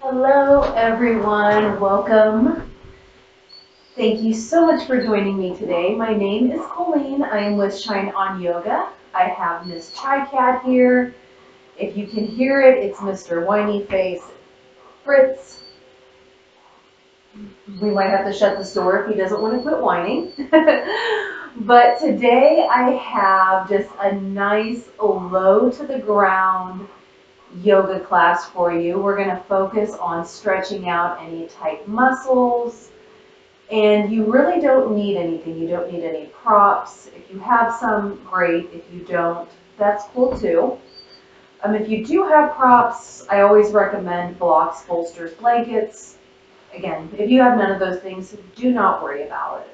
Hello, everyone. Welcome. Thank you so much for joining me today. My name is Colleen. I am with Shine On Yoga. I have Miss Chai Cat here. If you can hear it, it's Mr. Whiny Face Fritz. We might have to shut this door if he doesn't want to quit whining. But today I have just a nice low to the ground yoga class for you. We're going to focus on stretching out any tight muscles. And you really don't need anything. You don't need any props. If you have some, great. If you don't, that's cool too. If you do have props, I always recommend blocks, bolsters, blankets. Again, if you have none of those things, do not worry about it.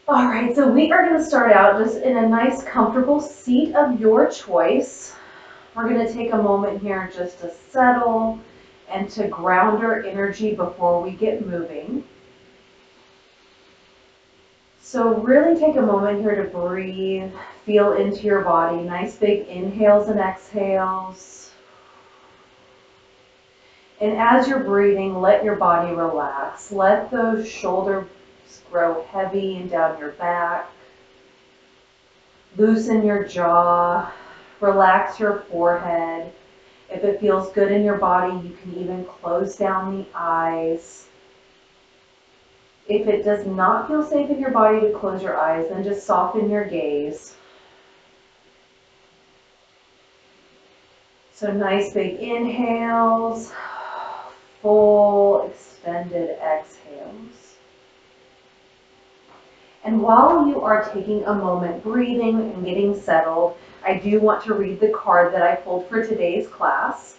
All right, so we are going to start out just in a nice, comfortable seat of your choice. We're going to take a moment here just to settle and to ground our energy before we get moving. So really take a moment here to breathe, feel into your body. Nice big inhales and exhales. And as you're breathing, let your body relax. Let those shoulders grow heavy and down your back. Loosen your jaw. Relax your forehead. If it feels good in your body, you can even close down the eyes. If it does not feel safe in your body to close your eyes, then just soften your gaze. So nice big inhales, full extended exhales. And while you are taking a moment breathing and getting settled, I do want to read the card that I pulled for today's class.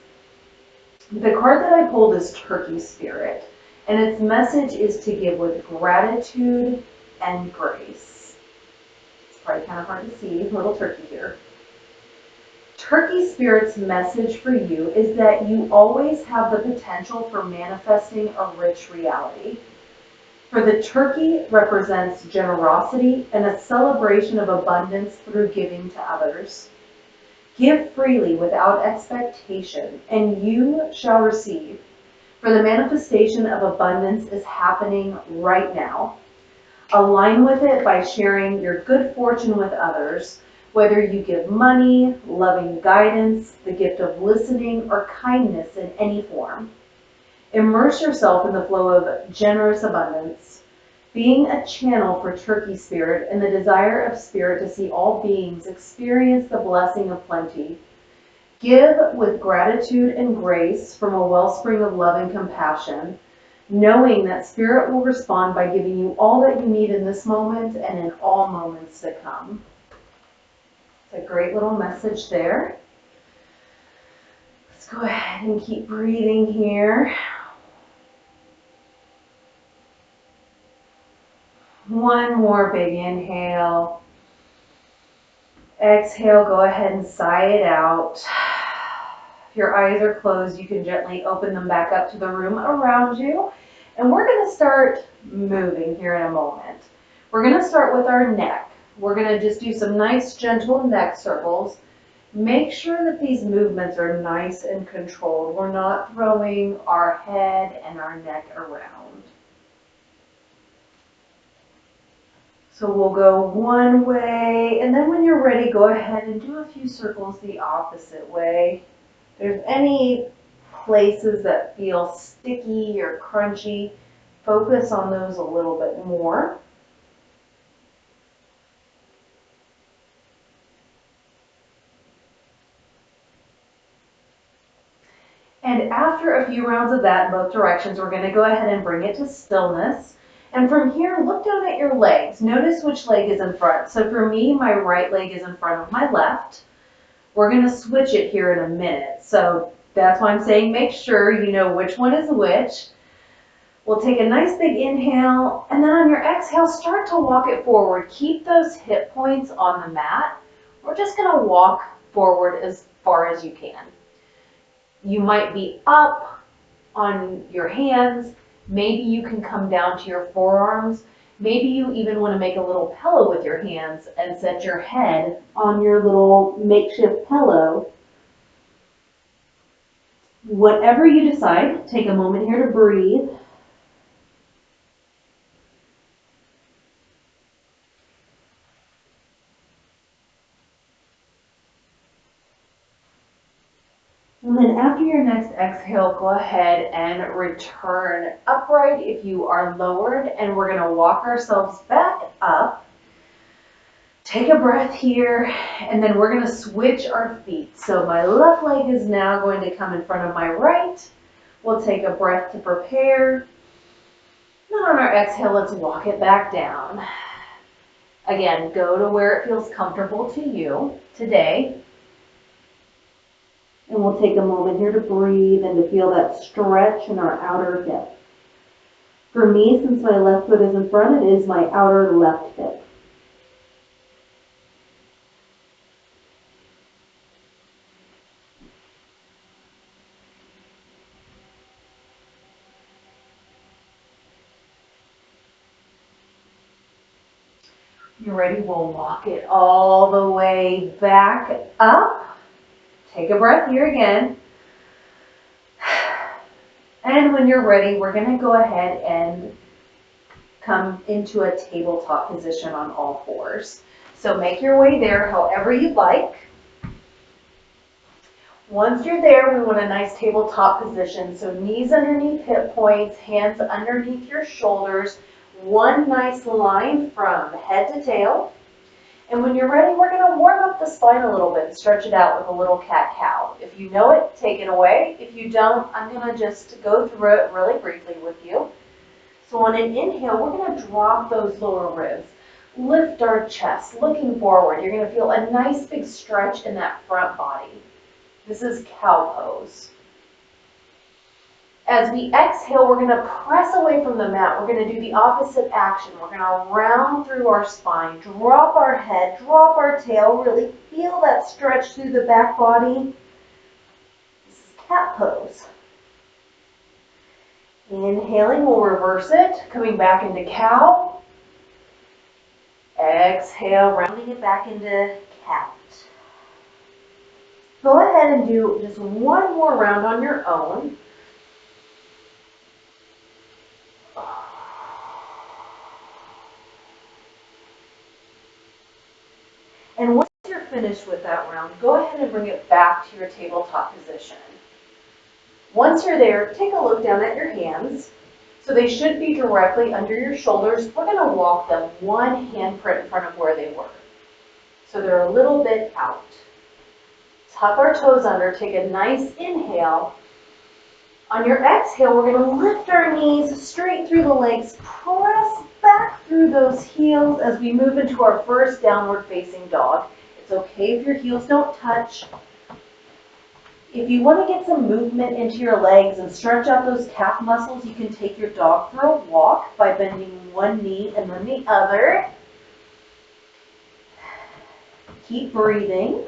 The card that I pulled is Turkey Spirit. And its message is to give with gratitude and grace. It's probably kind of hard to see, little turkey here. Turkey Spirit's message for you is that you always have the potential for manifesting a rich reality. For the turkey represents generosity and a celebration of abundance through giving to others. Give freely without expectation, and you shall receive. For the manifestation of abundance is happening right now. Align with it by sharing your good fortune with others, whether you give money, loving guidance, the gift of listening, or kindness in any form. Immerse yourself in the flow of generous abundance, being a channel for Turkey Spirit and the desire of Spirit to see all beings experience the blessing of plenty. Give with gratitude and grace from a wellspring of love and compassion, knowing that Spirit will respond by giving you all that you need in this moment and in all moments to come. It's a great little message there. Let's go ahead and keep breathing here. One more big inhale. Exhale, go ahead and sigh it out. If your eyes are closed, you can gently open them back up to the room around you. And we're going to start moving here in a moment. We're going to start with our neck. We're going to just do some nice gentle neck circles. Make sure that these movements are nice and controlled. We're not throwing our head and our neck around. So we'll go one way, and then when you're ready, go ahead and do a few circles the opposite way. If there's any places that feel sticky or crunchy, focus on those a little bit more. And after a few rounds of that in both directions, we're going to go ahead and bring it to stillness. And from here, look down at your legs. Notice which leg is in front. So for me, my right leg is in front of my left. We're going to switch it here in a minute. So that's why I'm saying make sure you know which one is which. We'll take a nice big inhale, and then on your exhale, start to walk it forward. Keep those hip points on the mat. We're just going to walk forward as far as you can. You might be up on your hands. Maybe you can come down to your forearms. Maybe you even want to make a little pillow with your hands and set your head on your little makeshift pillow. Whatever you decide, take a moment here to breathe. And then after your next exhale, go ahead and return upright if you are lowered, and we're gonna walk ourselves back up. Take a breath here, and then we're gonna switch our feet. So my left leg is now going to come in front of my right. We'll take a breath to prepare. Then on our exhale, let's walk it back down. Again, go to where it feels comfortable to you today. And we'll take a moment here to breathe and to feel that stretch in our outer hip. For me, since my left foot is in front, it is my outer left hip. You're ready? We'll walk it all the way back up. Take a breath here again. And when you're ready, we're going to go ahead and come into a tabletop position on all fours. So make your way there however you'd like. Once you're there, we want a nice tabletop position. So knees underneath hip points, hands underneath your shoulders, one nice line from head to tail. And when you're ready, we're going to warm up the spine a little bit and stretch it out with a little cat-cow. If you know it, take it away. If you don't, I'm going to just go through it really briefly with you. So on an inhale, we're going to drop those lower ribs. Lift our chest, looking forward. You're going to feel a nice big stretch in that front body. This is cow pose. As we exhale, we're going to press away from the mat. We're going to do the opposite action. We're going to round through our spine, drop our head, drop our tail, really feel that stretch through the back body. This is cat pose. Inhaling, we'll reverse it, coming back into cow. Exhale, rounding it back into cat. Go ahead and do just one more round on your own. And once you're finished with that round, go ahead and bring it back to your tabletop position. Once you're there, take a look down at your hands. So they should be directly under your shoulders. We're going to walk them one handprint in front of where they were. So they're a little bit out. Tuck our toes under, take a nice inhale. On your exhale, we're going to lift our knees straight through the legs, press back through those heels as we move into our first downward facing dog. It's okay if your heels don't touch. If you want to get some movement into your legs and stretch out those calf muscles, you can take your dog for a walk by bending one knee and then the other. Keep breathing.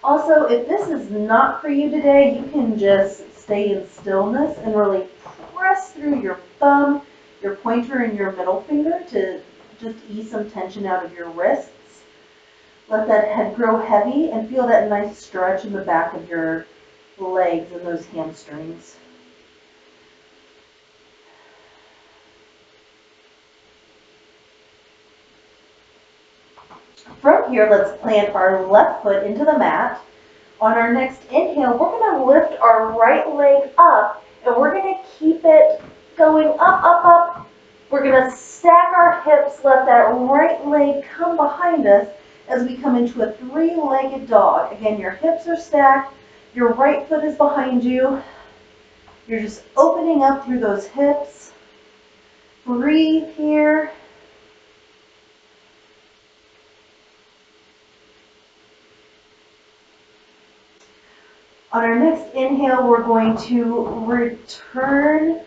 Also, if this is not for you today, you can just stay in stillness and really press through your thumb, your pointer, and your middle finger to just ease some tension out of your wrists. Let that head grow heavy and feel that nice stretch in the back of your legs and those hamstrings. From here, let's plant our left foot into the mat. On our next inhale, we're going to lift our right leg up, and we're going to keep it going up, up, up. We're going to stack our hips, let that right leg come behind us as we come into a three-legged dog. Again, your hips are stacked, your right foot is behind you. You're just opening up through those hips. Breathe here. On our next inhale, we're going to return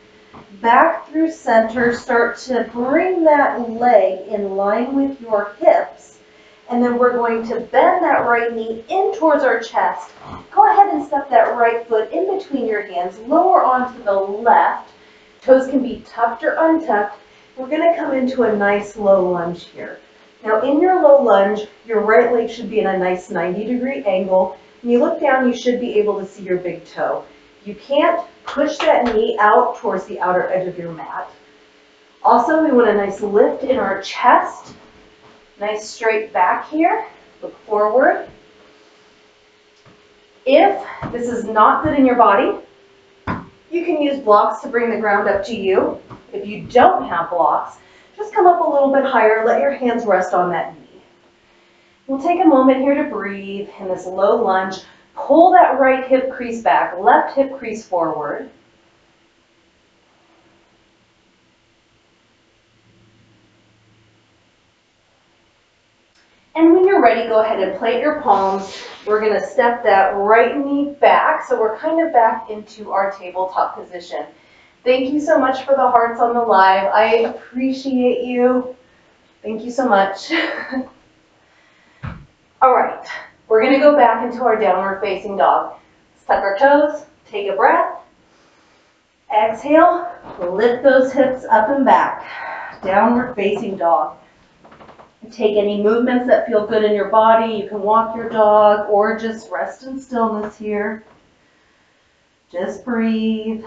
back through center. Start to bring that leg in line with your hips. And then we're going to bend that right knee in towards our chest. Go ahead and step that right foot in between your hands. Lower onto the left. Toes can be tucked or untucked. We're going to come into a nice low lunge here. Now in your low lunge, your right leg should be in a nice 90-degree angle. When you look down, you should be able to see your big toe. You can't push that knee out towards the outer edge of your mat. Also, we want a nice lift in our chest. Nice straight back here. Look forward. If this is not good in your body, you can use blocks to bring the ground up to you. If you don't have blocks, just come up a little bit higher. Let your hands rest on that knee. We'll take a moment here to breathe in this low lunge. Pull that right hip crease back, left hip crease forward. And when you're ready, go ahead and plant your palms. We're going to step that right knee back, so we're kind of back into our tabletop position. Thank you so much for the hearts on the live. I appreciate you. Thank you so much. All right, we're going to go back into our downward facing dog. Let's tuck our toes, take a breath. Exhale, lift those hips up and back. Downward facing dog. Take any movements that feel good in your body. You can walk your dog or just rest in stillness here. Just breathe.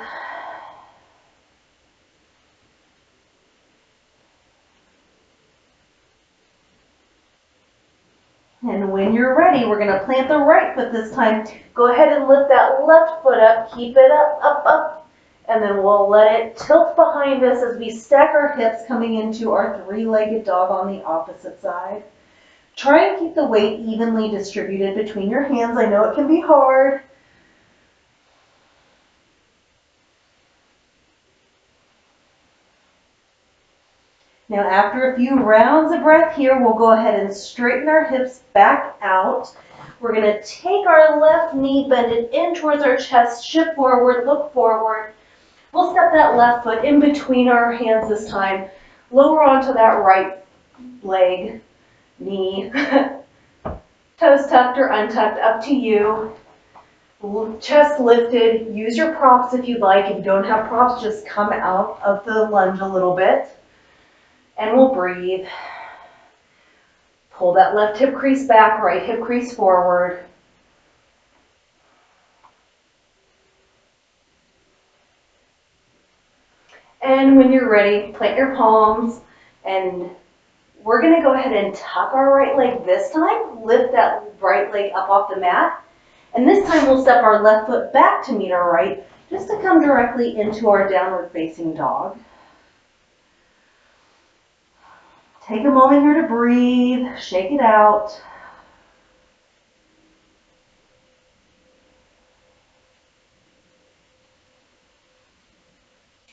And when you're ready, we're going to plant the right foot this time. Go ahead and lift that left foot up. Keep it up, up, up. And then we'll let it tilt behind us as we stack our hips coming into our three-legged dog on the opposite side. Try and keep the weight evenly distributed between your hands. I know it can be hard. Now after a few rounds of breath here, we'll go ahead and straighten our hips back out. We're going to take our left knee, bend it in towards our chest, shift forward, look forward. We'll step that left foot in between our hands this time. Lower onto that right leg, knee. Toes tucked or untucked, up to you. Chest lifted. Use your props if you'd like. If you don't have props, just come out of the lunge a little bit. And we'll breathe. Pull that left hip crease back, right hip crease forward. And when you're ready, plant your palms, and we're going to go ahead and tuck our right leg this time. Lift that right leg up off the mat. And this time we'll step our left foot back to meet our right, just to come directly into our downward facing dog. Take a moment here to breathe, shake it out.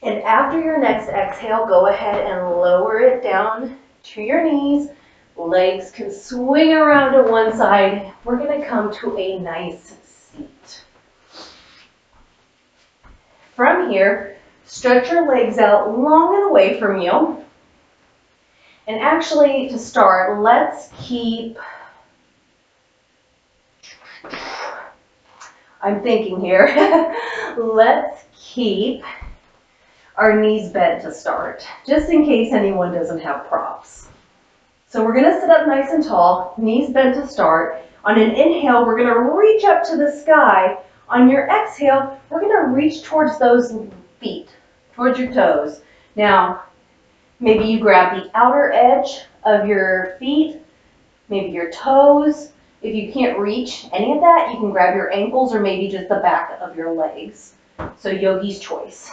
And after your next exhale, go ahead and lower it down to your knees. Legs can swing around to one side. We're going to come to a nice seat. From here, stretch your legs out long and away from you. And actually, to start, let's keep, I'm thinking here, let's keep our knees bent to start, just in case anyone doesn't have props. So we're going to sit up nice and tall, knees bent to start. On an inhale, we're going to reach up to the sky. On your exhale, we're going to reach towards those feet, towards your toes. Now, maybe you grab the outer edge of your feet, maybe your toes. If you can't reach any of that, you can grab your ankles or maybe just the back of your legs. So yogi's choice.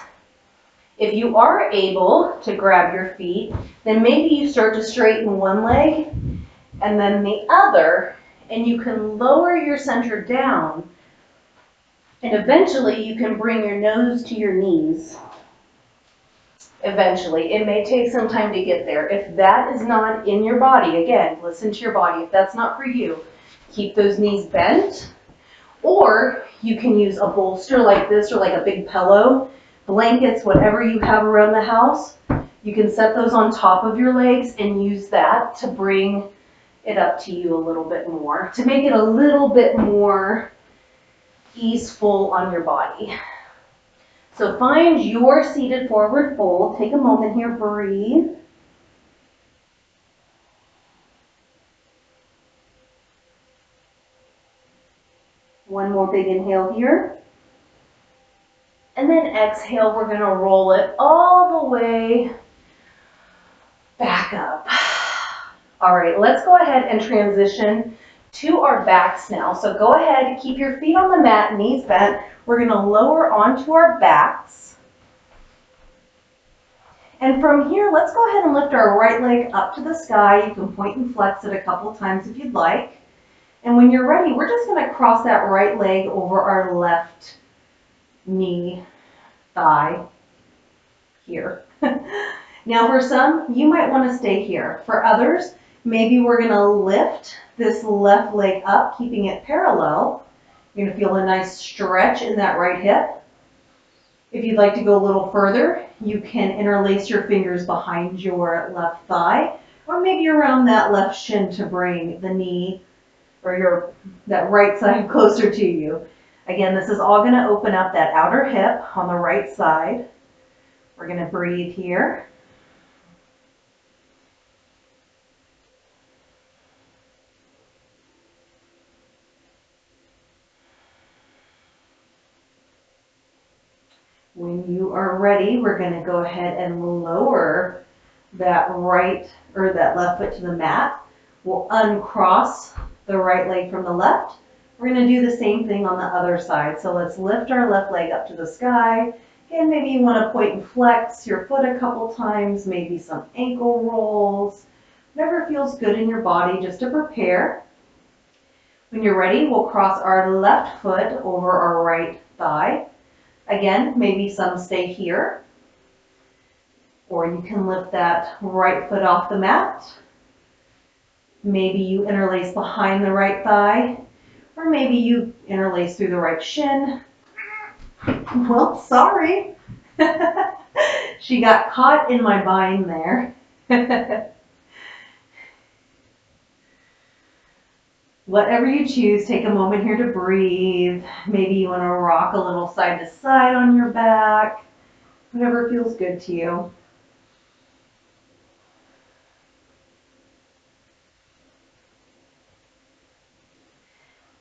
If you are able to grab your feet, then maybe you start to straighten one leg and then the other, and you can lower your center down, and eventually you can bring your nose to your knees. Eventually. It may take some time to get there. If that is not in your body, again, listen to your body. If that's not for you, keep those knees bent, or you can use a bolster like this or like a big pillow, blankets, whatever you have around the house. You can set those on top of your legs and use that to bring it up to you a little bit more, to make it a little bit more easeful on your body. So find your seated forward fold. Take a moment here, breathe. One more big inhale here. And then exhale, we're gonna roll it all the way back up. All right, let's go ahead and transition to our backs now. So go ahead, keep your feet on the mat, knees bent. We're gonna lower onto our backs. And from here, let's go ahead and lift our right leg up to the sky. You can point and flex it a couple times if you'd like. And when you're ready, we're just gonna cross that right leg over our left knee, thigh, here. Now for some, you might want to stay here. For others, maybe we're going to lift this left leg up, keeping it parallel. You're going to feel a nice stretch in that right hip. If you'd like to go a little further, you can interlace your fingers behind your left thigh, or maybe around that left shin to bring the knee or that right side closer to you. Again, this is all going to open up that outer hip on the right side. We're going to breathe here. When you are ready, we're going to go ahead and lower that right or that left foot to the mat. We'll uncross the right leg from the left. We're going to do the same thing on the other side. So let's lift our left leg up to the sky. Again, maybe you want to point and flex your foot a couple times, maybe some ankle rolls, whatever feels good in your body just to prepare. When you're ready, we'll cross our left foot over our right thigh. Again, maybe some stay here, or you can lift that right foot off the mat. Maybe you interlace behind the right thigh, or maybe you interlace through the right shin. Well, sorry. She got caught in my bind there. Whatever you choose, take a moment here to breathe. Maybe you want to rock a little side to side on your back. Whatever feels good to you.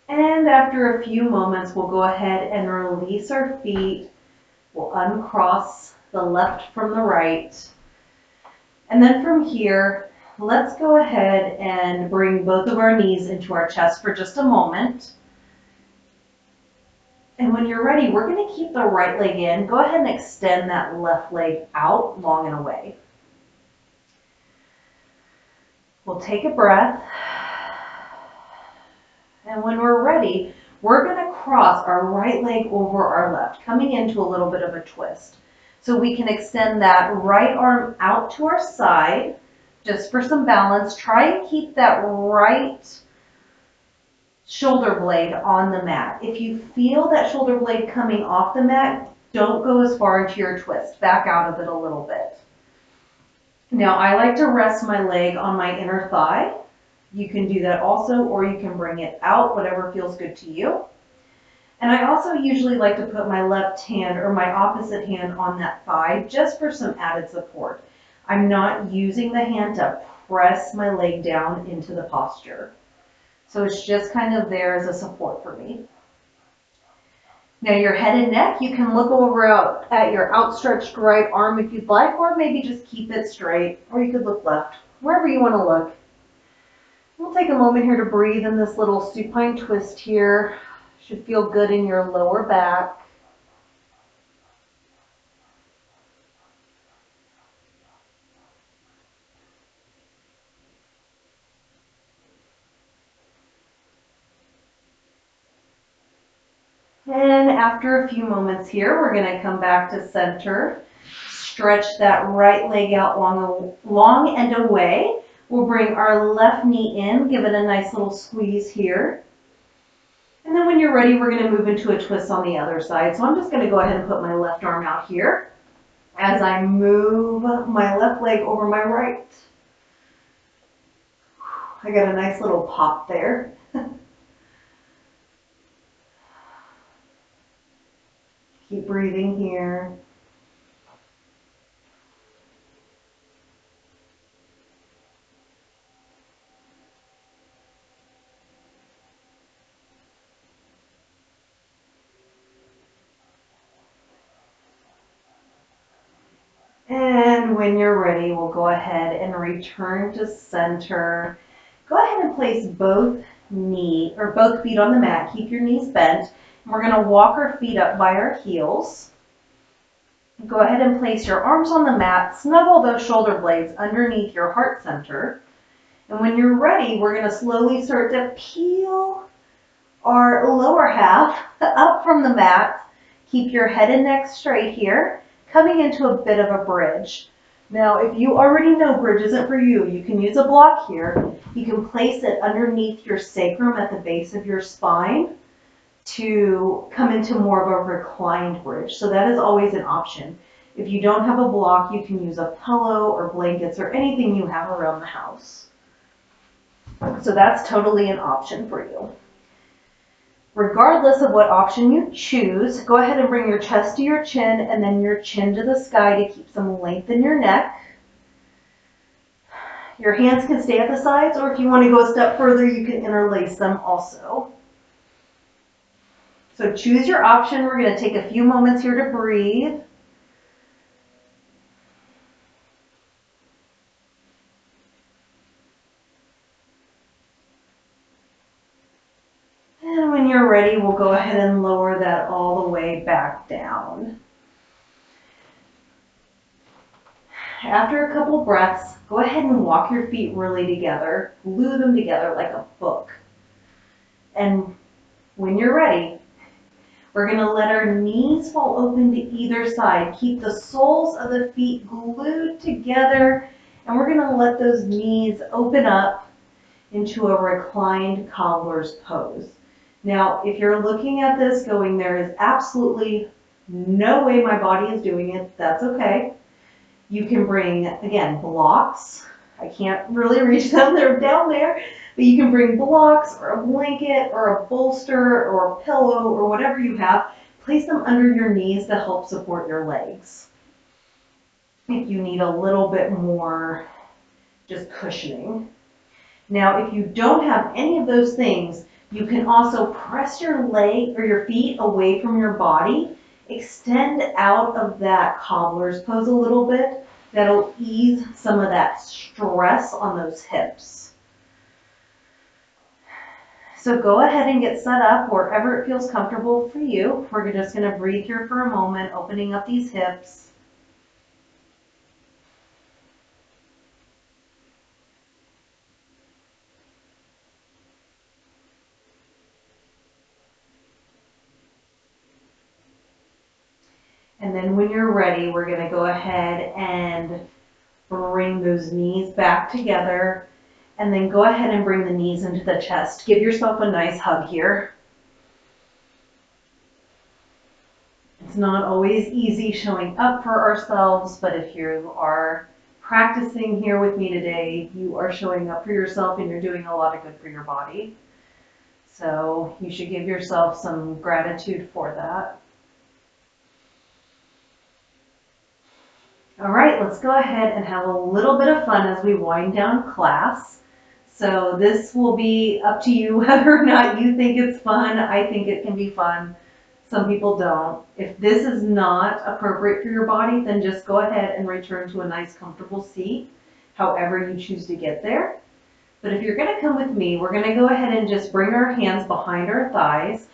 And after a few moments, we'll go ahead and release our feet. We'll uncross the left from the right. And then from here, let's go ahead and bring both of our knees into our chest for just a moment. And when you're ready, we're going to keep the right leg in. Go ahead and extend that left leg out long and away. We'll take a breath. And when we're ready, we're going to cross our right leg over our left, coming into a little bit of a twist. So we can extend that right arm out to our side, just for some balance. Try and keep that right shoulder blade on the mat. If you feel that shoulder blade coming off the mat, don't go as far into your twist. Back out of it a little bit. Now, I like to rest my leg on my inner thigh. You can do that also, or you can bring it out, whatever feels good to you. And I also usually like to put my left hand or my opposite hand on that thigh just for some added support. I'm not using the hand to press my leg down into the posture. So it's just kind of there as a support for me. Now your head and neck, you can look over out at your outstretched right arm if you'd like, or maybe just keep it straight, or you could look left, wherever you want to look. We'll take a moment here to breathe in this little supine twist here. Should feel good in your lower back. And after a few moments here, we're going to come back to center. Stretch that right leg out long and away. We'll bring our left knee in, give it a nice little squeeze here. And then when you're ready, we're going to move into a twist on the other side. So I'm just going to go ahead and put my left arm out here as I move my left leg over my right. I got a nice little pop there. Keep breathing here. And when you're ready, we'll go ahead and return to center. Go ahead and place both feet on the mat. Keep your knees bent. And we're going to walk our feet up by our heels. Go ahead and place your arms on the mat. Snuggle those shoulder blades underneath your heart center. And when you're ready, we're going to slowly start to peel our lower half up from the mat. Keep your head and neck straight here, coming into a bit of a bridge. Now, if you already know bridge isn't for you, you can use a block here. You can place it underneath your sacrum at the base of your spine to come into more of a reclined bridge. So that is always an option. If you don't have a block, you can use a pillow or blankets or anything you have around the house. So that's totally an option for you. Regardless of what option you choose, go ahead and bring your chest to your chin and then your chin to the sky to keep some length in your neck. Your hands can stay at the sides, or if you want to go a step further, you can interlace them also. So choose your option. We're going to take a few moments here to breathe. And when you're ready, we'll go ahead and lower that all the way back down. After a couple breaths, go ahead and walk your feet really together. Glue them together like a book. And when you're ready, we're going to let our knees fall open to either side. Keep the soles of the feet glued together, and we're going to let those knees open up into a reclined cobbler's pose. Now, if you're looking at this going, there is absolutely no way my body is doing it, that's okay. You can bring, again, blocks. I can't really reach them, they're down there. But you can bring blocks or a blanket or a bolster or a pillow or whatever you have. Place them under your knees to help support your legs. If you need a little bit more just cushioning. Now, if you don't have any of those things, you can also press your leg or your feet away from your body. Extend out of that cobbler's pose a little bit. That'll ease some of that stress on those hips. So go ahead and get set up wherever it feels comfortable for you. We're just going to breathe here for a moment, opening up these hips. And then when you're ready, we're going to go ahead and bring those knees back together. And then go ahead and bring the knees into the chest. Give yourself a nice hug here. It's not always easy showing up for ourselves, but if you are practicing here with me today, you are showing up for yourself and you're doing a lot of good for your body. So you should give yourself some gratitude for that. All right, let's go ahead and have a little bit of fun as we wind down class. So this will be up to you whether or not you think it's fun. I think it can be fun. Some people don't. If this is not appropriate for your body, then just go ahead and return to a nice comfortable seat, however you choose to get there. But if you're going to come with me, we're going to go ahead and just bring our hands behind our thighs,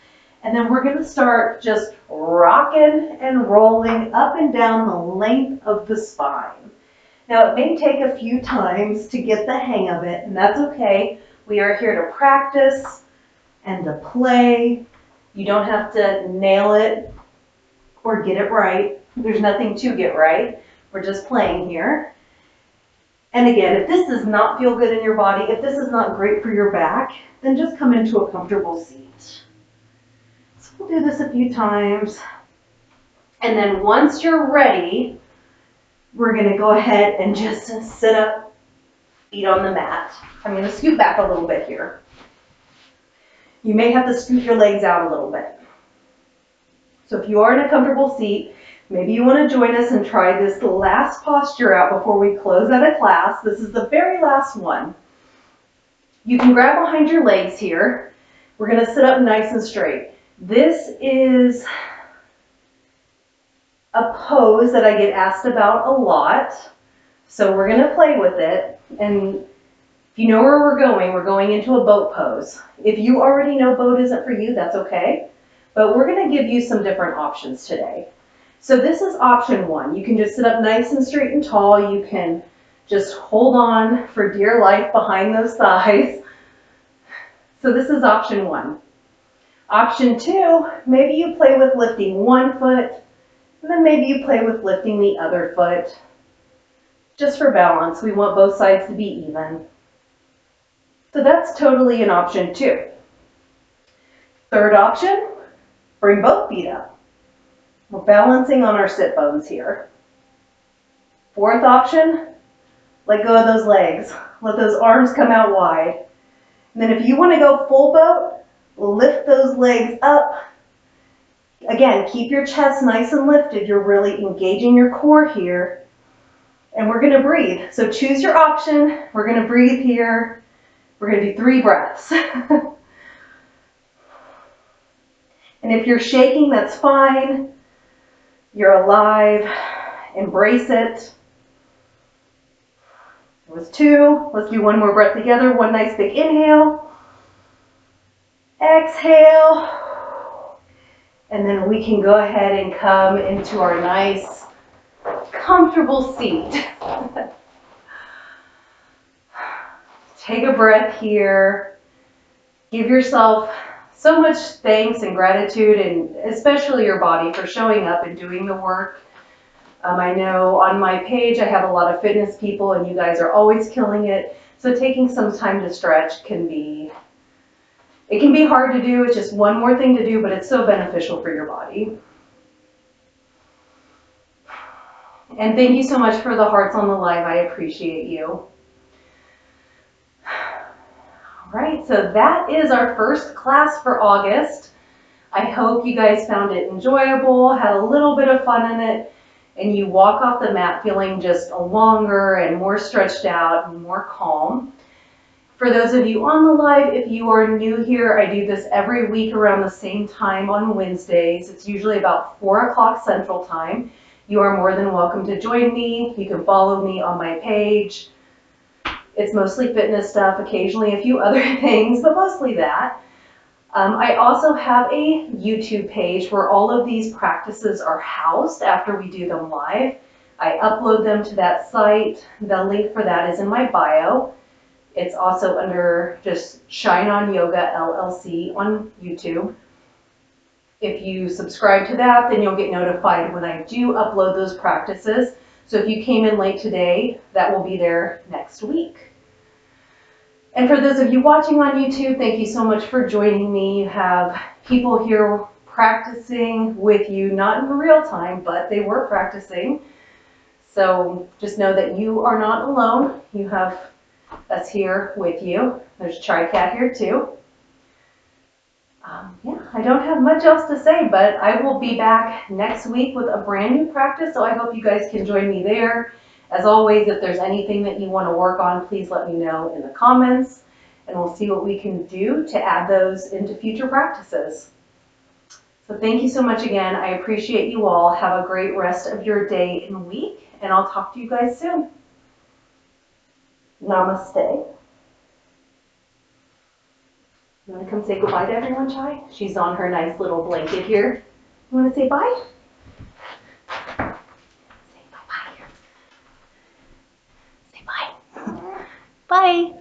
and then we're going to start just rocking and rolling up and down the length of the spine. Now, it may take a few times to get the hang of it, and that's okay. We are here to practice and to play. You don't have to nail it or get it right. There's nothing to get right. We're just playing here. And again, if this does not feel good in your body, if this is not great for your back, then just come into a comfortable seat. So we'll do this a few times. And then once you're ready, we're going to go ahead and just sit up, feet on the mat. I'm going to scoot back a little bit here. You may have to scoot your legs out a little bit. So if you are in a comfortable seat, maybe you want to join us and try this last posture out before we close out of class. This is the very last one. You can grab behind your legs here. We're going to sit up nice and straight. This is a pose that I get asked about a lot. So we're gonna play with it, and if you know where we're going into a boat pose. If you already know boat isn't for you, that's okay, but we're gonna give you some different options today. So this is option one. You can just sit up nice and straight and tall. You can just hold on for dear life behind those thighs. So this is option one. Option two, maybe you play with lifting one foot, and then maybe you play with lifting the other foot. Just for balance, we want both sides to be even. So that's totally an option two. Third option, bring both feet up. We're balancing on our sit bones here. Fourth option, let go of those legs. Let those arms come out wide. And then if you want to go full boat, lift those legs up. Again, keep your chest nice and lifted. You're really engaging your core here. And we're going to breathe. So choose your option. We're going to breathe here. We're going to do 3 breaths. And if you're shaking, that's fine. You're alive. Embrace it. It was 2. Let's do one more breath together. One nice big inhale. Exhale. And then we can go ahead and come into our nice, comfortable seat. Take a breath here. Give yourself so much thanks and gratitude, and especially your body, for showing up and doing the work. I know on my page I have a lot of fitness people, and you guys are always killing it. So taking some time to stretch can be hard to do. It's just one more thing to do, but it's so beneficial for your body. And thank you so much for the hearts on the live. I appreciate you. All right, so that is our first class for August. I hope you guys found it enjoyable, had a little bit of fun in it, and you walk off the mat feeling just longer and more stretched out and more calm. For those of you on the live, if you are new here, I do this every week around the same time on Wednesdays. It's usually about 4 o'clock Central Time. You are more than welcome to join me. You can follow me on my page. It's mostly fitness stuff, occasionally a few other things, but mostly that. I also have a YouTube page where all of these practices are housed after we do them live. I upload them to that site. The link for that is in my bio. It's also under just Shine On Yoga LLC on YouTube. If you subscribe to that, then you'll get notified when I do upload those practices. So if you came in late today, that will be there next week. And for those of you watching on YouTube, thank you so much for joining me. You have people here practicing with you, not in real time, but they were practicing. So just know that you are not alone. You have us here with you. There's Tri-Cat here too. Yeah, I don't have much else to say, but I will be back next week with a brand new practice, so I hope you guys can join me there. As always, if there's anything that you want to work on, please let me know in the comments, and we'll see what we can do to add those into future practices. So thank you so much again. I appreciate you all. Have a great rest of your day and week, and I'll talk to you guys soon. Namaste. You want to come say goodbye to everyone, Chai? She's on her nice little blanket here. You want to say bye? Say bye-bye. Say bye. Bye.